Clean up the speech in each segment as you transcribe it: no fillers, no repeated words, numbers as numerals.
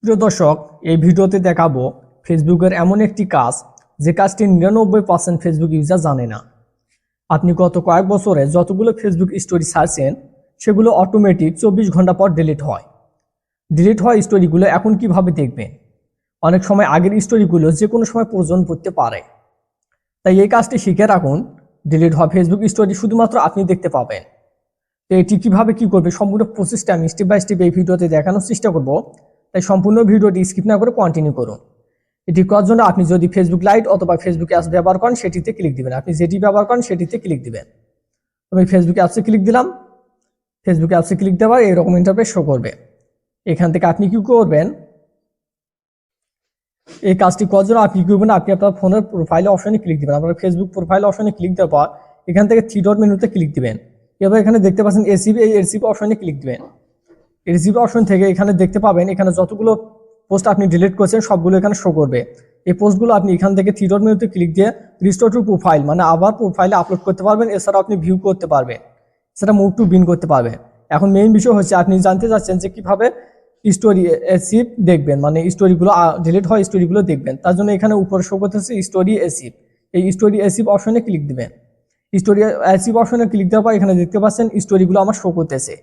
প্রিয় দর্শক, এই ভিডিওতে দেখাবো ফেসবুকের এমন একটি কাজ যে কাজটি 99% ফেসবুক ইউজার জানে না। আপনি গত কয়েক বছরে যতগুলো ফেসবুক স্টোরি ছাড়ছেন সেগুলো অটোমেটিক 24 ঘন্টা পর ডিলিট হয়। ডিলিট হওয়া স্টোরিগুলো এখন কিভাবে দেখবেন? অনেক সময় আগের স্টোরিগুলো যে কোনো সময় প্রয়োজন পড়তে পারে, তাই এই কাজটি শিখে রাখুন। ডিলিট হওয়া ফেসবুক স্টোরি শুধুমাত্র আপনি দেখতে পাবেন। তো এটি কিভাবে কি করবে সম্পূর্ণ প্রসেসটা আমি স্টেপ বাই স্টেপ এই ভিডিওতে দেখানোর চেষ্টা করব, তাই সম্পূর্ণ ভিডিওটি স্কিপ না করে কন্টিনিউ করুন। এটি করার জন্য আপনি যদি ফেসবুক লাইট অথবা ফেসবুক অ্যাপস ব্যবহার করেন সেটিতে ক্লিক দিবেন। আপনি যেটি ব্যবহার করেন সেটিতে ক্লিক দিবেন। আমি ফেসবুক অ্যাপসে ক্লিক দিলাম। ফেসবুক অ্যাপসে ক্লিক দেওয়ার এরকম ইন্টারফেস শো করবে। এখান থেকে আপনি কি করবেন, এই কাজটি করার জন্য আপনি কি করবেন, আপনি আপনার ফোনের প্রোফাইল অপশনে ক্লিক দিবেন। আপনার ফেসবুক প্রোফাইল অপশনে ক্লিক দেওয়ার পর এখান থেকে থ্রি ডট মেনুতে ক্লিক দিবেন। এবার এখানে দেখতে পাচ্ছেন এসিপি, এই এসিপি অপশনে ক্লিক দিবেন। রিসিভ অপশন থেকে এখানে দেখতে পাবেন, এখানে যতগুলো পোস্ট আপনি ডিলিট করেছেন সবগুলো এখানে শো করবে। এই পোস্টগুলো আপনি এখান থেকে থ্রি ডট মেনুতে ক্লিক দিয়ে রিস্টোর টু প্রোফাইল মানে আবার প্রোফাইলে আপলোড করতে পারবেন। এছাড়াও আপনি ভিউ করতে পারবেন, সেটা মুভ টু বিন করতে পারবেন। এখন মেইন বিষয় হচ্ছে আপনি জানতে চাচ্ছেন যে কিভাবে স্টোরি এসিভ দেখবেন, মানে স্টোরিগুলো ডিলিট হয় স্টোরিগুলো দেখবেন। তার জন্য এখানে উপরে শো করতেছে স্টোরি এসিভ। এই স্টোরি এসিভ অপশনে ক্লিক দিবেন। স্টোরি এসিভ অপশনে ক্লিক দেওয়ার পর এখানে দেখতে পাচ্ছেন স্টোরিগুলো আমার শো করতেছে।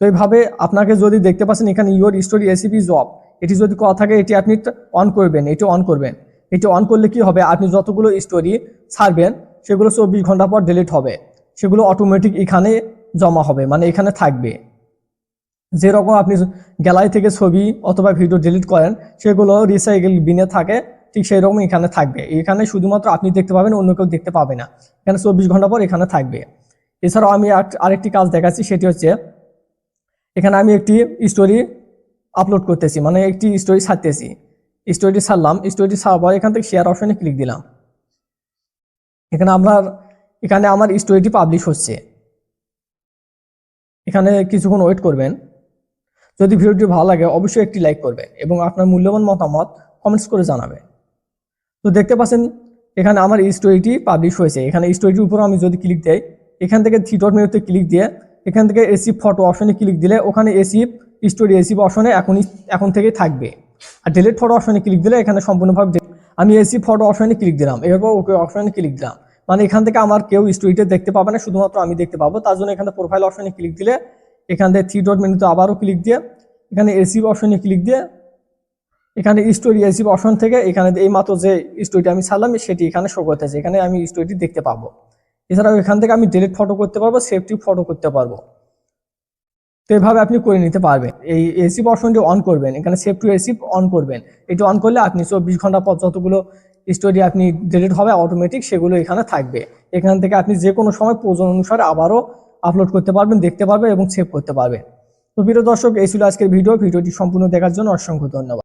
তো এইভাবে আপনাকে যদি দেখতে পাচ্ছেন এখানে ইউর স্টোরি এসিপি জব, এটি যদি করা থাকে এটি আপনি অন করবেন। এটি অন করবেন। এটি অন করলে কি হবে, আপনি যতগুলো স্টোরি ছাড়বেন সেগুলো 24 ঘন্টা পর ডিলিট হবে। সেগুলো অটোমেটিক এখানে জমা হবে, মানে এখানে থাকবে। যেরকম আপনি গ্যালারি থেকে ছবি অথবা ভিডিও ডিলিট করেন সেগুলো রিসাইকেল বিনে থাকে, ঠিক সেই রকম এখানে থাকবে। এখানে শুধুমাত্র আপনি দেখতে পাবেন, অন্য কেউ দেখতে পাবে না। এখানে 24 ঘন্টা পর এখানে থাকবে। এছাড়াও আমি আরেকটি কাজ দেখাচ্ছি, সেটি হচ্ছে এখানে আমি একটি স্টোরি আপলোড করতেছি, মানে একটি স্টোরি ছাড়তেছি। স্টোরিটি ছাড়লাম। স্টোরিটি ছাড়ার পর এখান থেকে শেয়ার অপশনে ক্লিক দিলাম। এখানে আমার স্টোরিটি পাবলিশ হচ্ছে। এখানে কিছুক্ষণ ওয়েট করবেন। যদি ভিডিওটি ভালো লাগে অবশ্যই একটি লাইক করবেন এবং আপনার মূল্যবান মতামত কমেন্টস করে জানাবেন। তো দেখতে পাচ্ছেন এখানে আমার স্টোরিটি পাবলিশ হয়েছে। এখানে স্টোরিটির উপর আমি যদি ক্লিক দেই, এখান থেকে থ্রি ডট মেনুতে ক্লিক দিয়ে এখান থেকে এসিভ ফটো অপশনে ক্লিক দিলে ওখানে এসিভ স্টোরি এসিভ অপশনে এখন থেকেই থাকবে। আর ডিলিট ফটো অপশনে ক্লিক দিলে এখানে সম্পূর্ণভাবে আমি এসিভ ফটো অপশনে ক্লিক দিলাম। এরপর ওকে অপশনে ক্লিক দিলাম, মানে এখান থেকে আমার কেউ স্টোরিটা দেখতে পাবে না, শুধুমাত্র আমি দেখতে পাবো। তার জন্য এখানে প্রোফাইল অপশনে ক্লিক দিলে এখান থেকে থ্রি ডট মেনুতে আবারও ক্লিক দিয়ে এখানে এসিভ অপশনে ক্লিক দিয়ে এখানে স্টোরি এসিভ অপশন থেকে এখানে এই মাত্র যে স্টোরিটা আমি ছাড়লাম সেটি এখানে শো করতেছে। এখানে আমি স্টোরিটি দেখতে পাবো। এছাড়াও এখান থেকে আমি ডিলিট ফটো করতে পারবো, সেভটি ফটো করতে পারবো। তো এইভাবে আপনি করে নিতে পারবেন। এই এসিভ অপশনটি অন করবেন, এখানে সেভ টু এসিভ অন করবেন। এটি অন করলে আপনি 24 ঘন্টা পর যতগুলো স্টোরি আপনি ডিলিট হবে অটোমেটিক সেগুলো এখানে থাকবে। এখান থেকে আপনি যে কোনো সময় প্রয়োজন অনুসারে আবারও আপলোড করতে পারবেন, দেখতে পারবেন এবং সেভ করতে পারবেন। তো প্রিয় দর্শক, এই ছিল আজকের ভিডিওটি সম্পূর্ণ দেখার জন্য অসংখ্য ধন্যবাদ।